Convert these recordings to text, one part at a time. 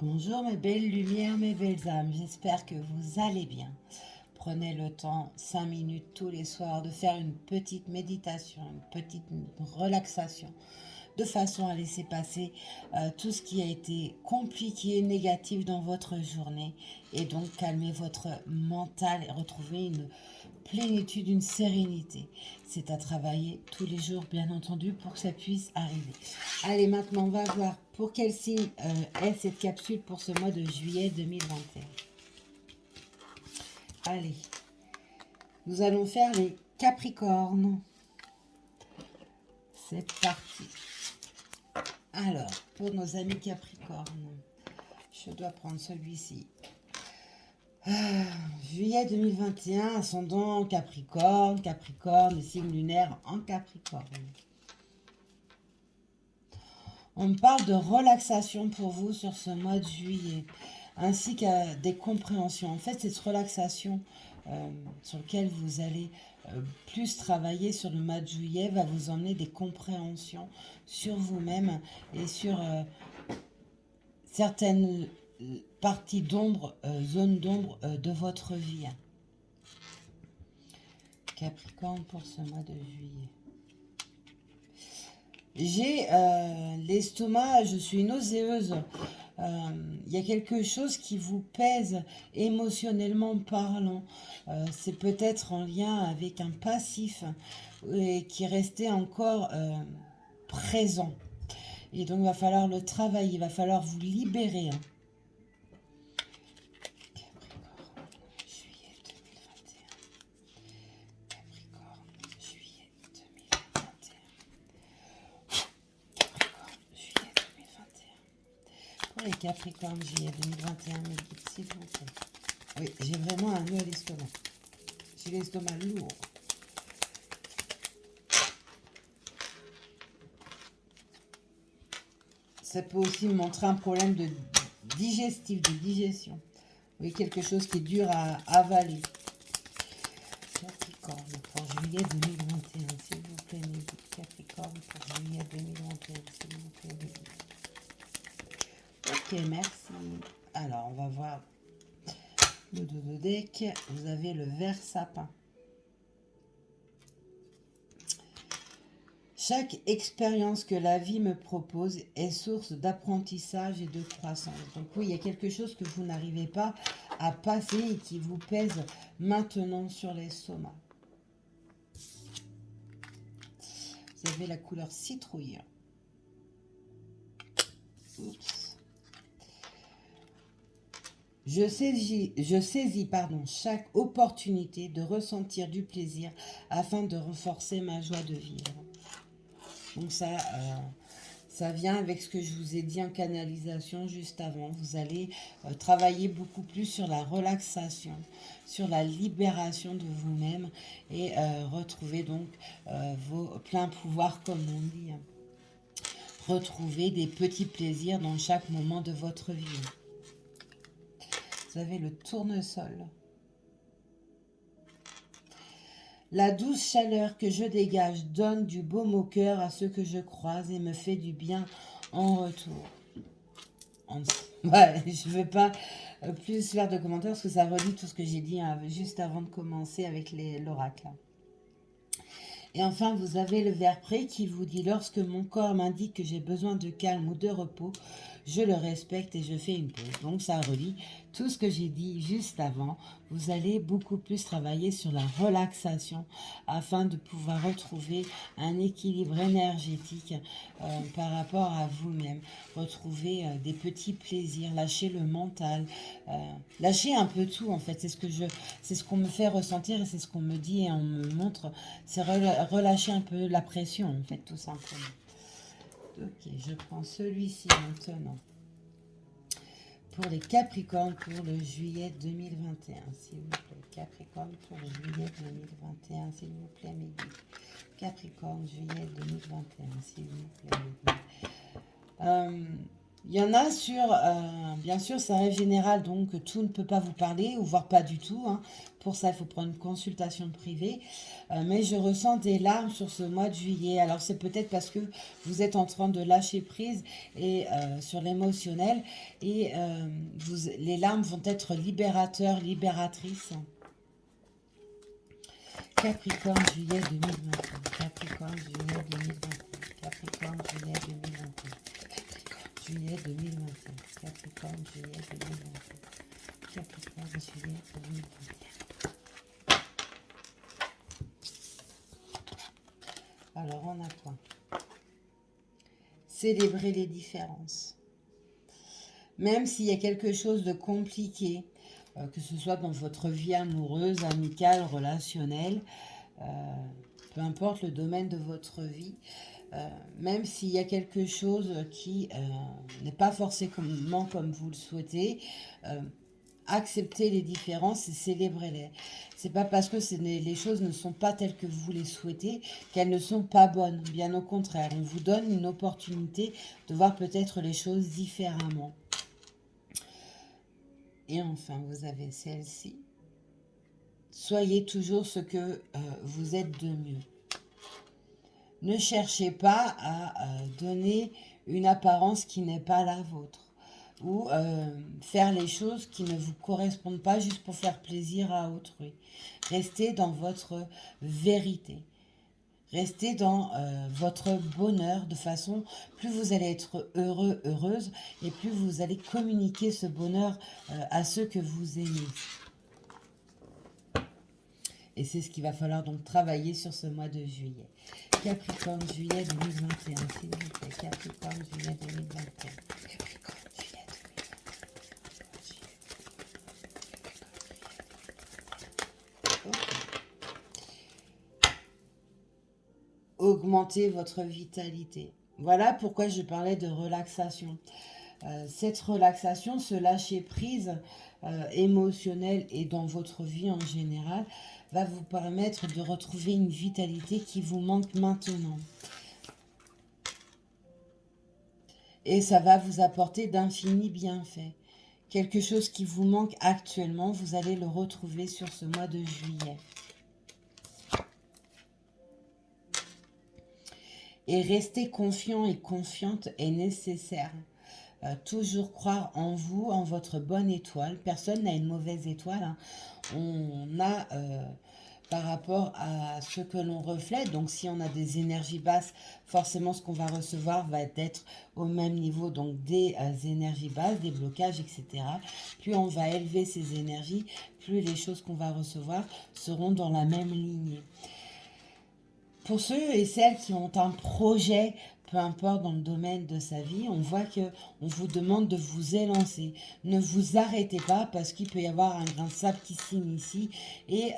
Bonjour mes belles lumières, mes belles âmes, j'espère que vous allez bien. Prenez le temps, 5 minutes tous les soirs, de faire une petite méditation, une petite relaxation, de façon à laisser passer tout ce qui a été compliqué, négatif dans votre journée, et donc calmer votre mental et retrouver une plénitude, une sérénité. C'est à travailler tous les jours, bien entendu, pour que ça puisse arriver. Allez, maintenant, on va voir pour quel signe est cette capsule pour ce mois de juillet 2021. Allez, nous allons faire les Capricornes. C'est parti. Alors, pour nos amis Capricornes, je dois prendre celui-ci. Juillet 2021, ascendant Capricorne, Capricorne, signe lunaire en Capricorne. On me parle de relaxation pour vous sur ce mois de juillet, ainsi qu'à des compréhensions. En fait, cette relaxation sur laquelle vous allez plus travailler sur le mois de juillet va vous emmener des compréhensions sur vous-même et sur certaines parties d'ombre, zones d'ombre de votre vie. Capricorne pour ce mois de juillet. J'ai l'estomac, je suis nauséeuse. Il y a quelque chose qui vous pèse émotionnellement parlant. C'est peut-être en lien avec un passif qui restait encore présent. Et donc, il va falloir le travailler, il va falloir vous libérer. Les Capricornes, juillet 2021, mes guides, s'il vous plaît. Oui, j'ai vraiment un nœud à l'estomac. J'ai l'estomac lourd. Ça peut aussi me montrer un problème de digestif, de digestion. Oui, quelque chose qui est dur à avaler. Capricorne pour juillet 2021, s'il vous plaît, mes guides. Capricorne pour juillet 2021, s'il vous plaît, mes guides. Ok, merci. Alors, on va voir le dodo deck. Vous avez le vert sapin. Chaque expérience que la vie me propose est source d'apprentissage et de croissance. Donc oui, il y a quelque chose que vous n'arrivez pas à passer et qui vous pèse maintenant sur l'estomac. Vous avez la couleur citrouille. Oups. Je saisis chaque opportunité de ressentir du plaisir afin de renforcer ma joie de vivre. Donc ça vient avec ce que je vous ai dit en canalisation juste avant. Vous allez travailler beaucoup plus sur la relaxation, sur la libération de vous-même et retrouver donc vos pleins pouvoirs comme on dit. Retrouver des petits plaisirs dans chaque moment de votre vie. Vous avez le tournesol. La douce chaleur que je dégage donne du baume au cœur à ceux que je croise et me fait du bien en retour. Ouais, je ne vais pas plus faire de commentaires parce que ça relie tout ce que j'ai dit juste avant de commencer avec l'oracle. Et enfin, vous avez le vert prêt qui vous dit « Lorsque mon corps m'indique que j'ai besoin de calme ou de repos, je le respecte et je fais une pause. » Donc, ça relie tout ce que j'ai dit juste avant. Vous allez beaucoup plus travailler sur la relaxation afin de pouvoir retrouver un équilibre énergétique par rapport à vous-même. Retrouver des petits plaisirs, lâcher le mental, lâcher un peu tout en fait. C'est ce qu'on me fait ressentir et c'est ce qu'on me dit et on me montre. C'est relâcher un peu la pression en fait, tout simplement. Ok, je prends celui-ci maintenant. Pour les Capricornes pour le juillet 2021, s'il vous plaît. Capricorne pour le juillet 2021, s'il vous plaît, mes guides. Capricorne, juillet 2021, s'il vous plaît, mes guides. Il y en a sur Bien sûr, c'est un rêve général, donc tout ne peut pas vous parler, ou voire pas du tout, hein. Pour ça, il faut prendre une consultation privée. Mais je ressens des larmes sur ce mois de juillet. Alors, c'est peut-être parce que vous êtes en train de lâcher prise et sur l'émotionnel. Et les larmes vont être libérateurs, libératrices. Capricorne, juillet 2021. Capricorne, juillet 2021. Capricorne, juillet 2021. Juillet 2021. Capricorne, juillet 2021. Capricorne, juillet 2021. Alors, on a quoi? Célébrer les différences. Même s'il y a quelque chose de compliqué, que ce soit dans votre vie amoureuse, amicale, relationnelle, peu importe le domaine de votre vie, même s'il y a quelque chose qui n'est pas forcément comme vous le souhaitez, acceptez les différences et célébrez-les. C'est pas parce que les choses ne sont pas telles que vous les souhaitez qu'elles ne sont pas bonnes. Bien au contraire, on vous donne une opportunité de voir peut-être les choses différemment. Et enfin, vous avez celle-ci. Soyez toujours ce que vous êtes de mieux. Ne cherchez pas à donner une apparence qui n'est pas la vôtre. Ou faire les choses qui ne vous correspondent pas juste pour faire plaisir à autrui. Restez dans votre vérité. Restez dans votre bonheur de façon, plus vous allez être heureux, heureuse, et plus vous allez communiquer ce bonheur à ceux que vous aimez. Et c'est ce qu'il va falloir donc travailler sur ce mois de juillet. Capricorne, juillet 2021, s'il vous plaît. Capricorne, juillet 2021. Capricorne, juillet 2021. Augmentez votre vitalité. Voilà pourquoi je parlais de relaxation. Cette relaxation, ce lâcher prise émotionnel et dans votre vie en général, va vous permettre de retrouver une vitalité qui vous manque maintenant. Et ça va vous apporter d'infinis bienfaits. Quelque chose qui vous manque actuellement, vous allez le retrouver sur ce mois de juillet. Et rester confiant et confiante est nécessaire. Toujours croire en vous, en votre bonne étoile. Personne n'a une mauvaise étoile, hein. On a, par rapport à ce que l'on reflète, donc si on a des énergies basses, forcément ce qu'on va recevoir va être au même niveau, donc des énergies basses, des blocages, etc. Plus on va élever ces énergies, plus les choses qu'on va recevoir seront dans la même lignée. Pour ceux et celles qui ont un projet, peu importe dans le domaine de sa vie, on voit que on vous demande de vous élancer. Ne vous arrêtez pas parce qu'il peut y avoir un grain de sable qui s'initie et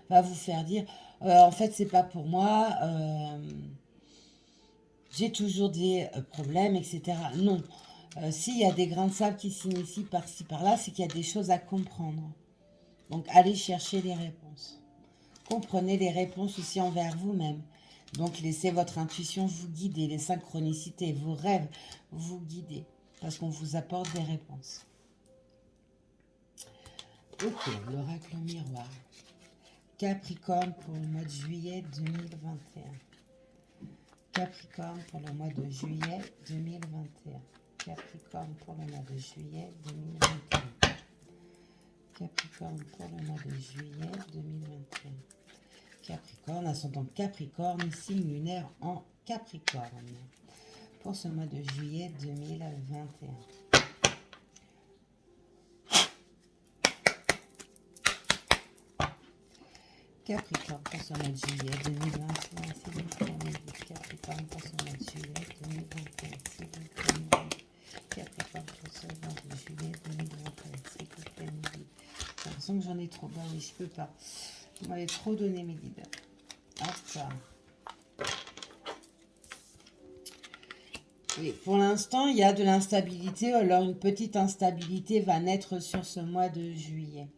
va vous faire dire en fait c'est pas pour moi, j'ai toujours des problèmes, etc. Non. S'il y a des grains de sable qui s'initient par-ci par-là, c'est qu'il y a des choses à comprendre. Donc allez chercher les réponses. Comprenez les réponses aussi envers vous-même. Donc laissez votre intuition vous guider, les synchronicités, vos rêves vous guider, parce qu'on vous apporte des réponses. Ok, l'oracle miroir. Capricorne pour le mois de juillet 2021. Capricorne pour le mois de juillet 2021. Capricorne pour le mois de juillet 2021. Capricorne pour le mois de juillet 2021. Capricorne, ascendant Capricorne, signe lunaire en Capricorne. Pour ce mois de juillet 2021. Capricorne pour ce mois de juillet 2021, s'il vous plaît. Capricorne pour ce mois de juillet 2021, s'il vous plaît. Capricorne pour ce mois de juillet 2021, s'il vous plaît. J'ai l'impression que j'en ai trop. Bah oui, je peux pas. Vous m'avez trop donné mes guides. Hop. Oui, pour l'instant, il y a de l'instabilité. Alors, une petite instabilité va naître sur ce mois de juillet.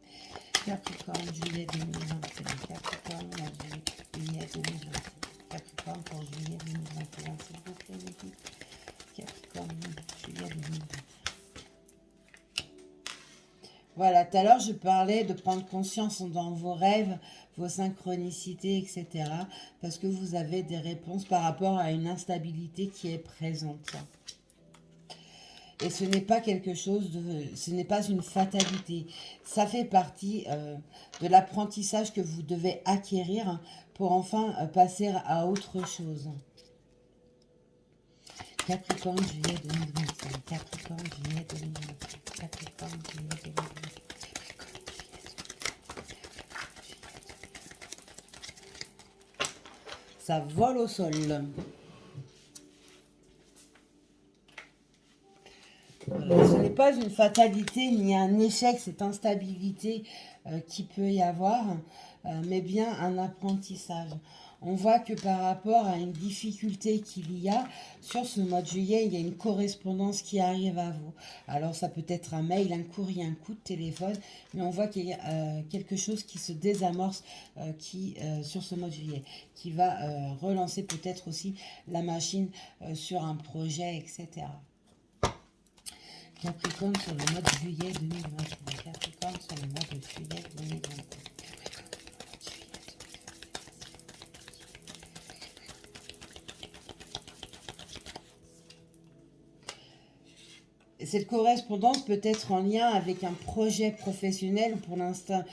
Capricorne, juillet 2021. Capricorne, juillet 2021. Capricorne pour juillet 2021, s'il vous plaît, les guides. Capricorne, juillet 2021. Voilà, tout à l'heure, je parlais de prendre conscience dans vos rêves, vos synchronicités, etc. Parce que vous avez des réponses par rapport à une instabilité qui est présente. Et ce n'est pas quelque chose ce n'est pas une fatalité. Ça fait partie de l'apprentissage que vous devez acquérir pour enfin passer à autre chose. Capricorne, juillet 2025. Capricorne, juillet 2025. Capricorne, juillet 2025. Ça vole au sol. Ce n'est pas une fatalité ni un échec, cette instabilité qui peut y avoir, mais bien un apprentissage. On voit que par rapport à une difficulté qu'il y a, sur ce mois de juillet, il y a une correspondance qui arrive à vous. Alors ça peut être un mail, un courrier, un coup de téléphone, mais on voit qu'il y a quelque chose qui se désamorce sur ce mois de juillet, qui va relancer peut-être aussi la machine sur un projet, etc. Capricorne sur le mois de juillet 2021. Capricorne sur le mois de juillet 2021. Cette correspondance peut être en lien avec un projet professionnel. Pour l'instant,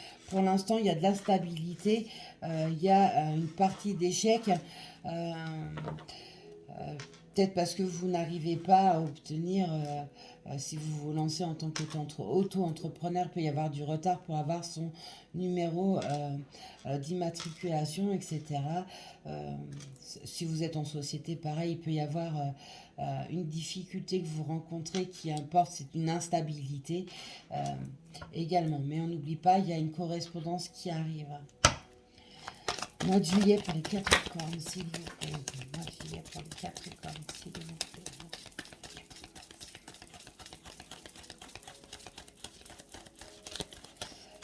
il y a de l'instabilité, il y a une partie d'échec. Peut-être parce que vous n'arrivez pas à obtenir, si vous vous lancez en tant qu'auto-entrepreneur, il peut y avoir du retard pour avoir son numéro d'immatriculation, etc. Si vous êtes en société, pareil, il peut y avoir une difficulté que vous rencontrez qui importe, c'est une instabilité également. Mais on n'oublie pas, il y a une correspondance qui arrive. Mois de juillet pour les Capricornes, s'il vous plaît. Mois de juillet pour les Capricornes, s'il vous plaît.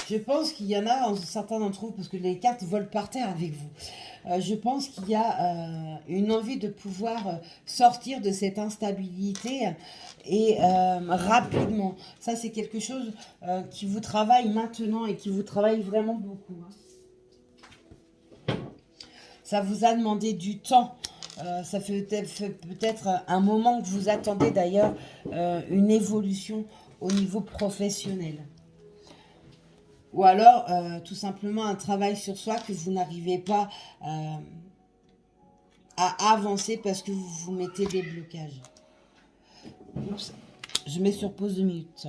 Je pense qu'il y en a, certains d'entre vous, parce que les cartes volent par terre avec vous. Je pense qu'il y a une envie de pouvoir sortir de cette instabilité et rapidement. Ça, c'est quelque chose qui vous travaille maintenant et qui vous travaille vraiment beaucoup. Ça vous a demandé du temps. Ça fait peut-être un moment que vous attendez d'ailleurs une évolution au niveau professionnel. Ou alors tout simplement un travail sur soi que vous n'arrivez pas à avancer parce que vous vous mettez des blocages. Oups, je mets sur pause 2 minutes.